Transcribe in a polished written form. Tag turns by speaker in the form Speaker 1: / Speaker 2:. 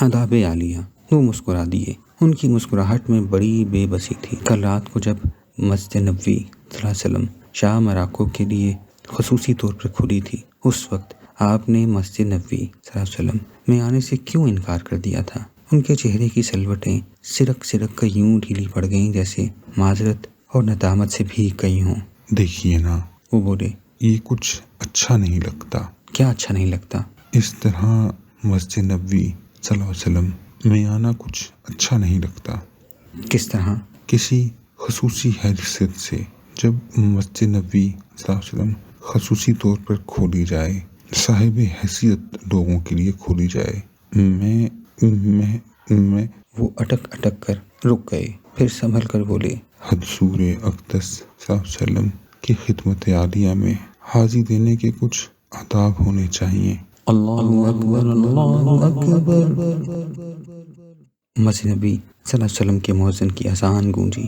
Speaker 1: آداب عالیہ۔ وہ مسکرا دیے۔ ان کی مسکراہٹ میں بڑی بے بسی تھی۔ کل رات کو جب مسجد نبوی صلی اللہ علیہ وسلم شاہ مراکو کے لیے خصوصی طور پر کھلی تھی، اس وقت آپ نے مسجد نبوی صلی اللہ علیہ وسلم میں آنے سے کیوں انکار کر دیا تھا؟ ان کے چہرے کی سلوٹیں سرک سرک کر یوں ڈھیلی پڑ گئیں جیسے معذرت اور ندامت سے بھیگ گئی ہوں۔
Speaker 2: دیکھیے نا،
Speaker 1: وہ بولے،
Speaker 2: یہ کچھ اچھا نہیں لگتا۔
Speaker 1: کیا اچھا نہیں لگتا؟
Speaker 2: اس طرح مسجد نبوی صلی اللہ علیہ وسلم میں آنا کچھ اچھا نہیں لگتا۔
Speaker 1: کس طرح؟
Speaker 2: کسی خصوصی حیثیت سے جب مسجد نبوی صلی اللہ علیہ وسلم خصوصی طور پر کھولی جائے، صاحب حیثیت لوگوں کے لیے کھولی جائے، میں
Speaker 1: وہ اٹک اٹک کر رک گئے، پھر سنبھل کر بولے،
Speaker 2: حضور اقدس صلی اللہ علیہ وسلم کی خدمت عالیہ میں حاضری دینے کے کچھ آداب ہونے چاہیے۔
Speaker 1: اللہ اکبر، اللہ اکبر۔ مسجد نبی صلی اللہ علیہ وسلم کے مؤذن کی اذان گونجی۔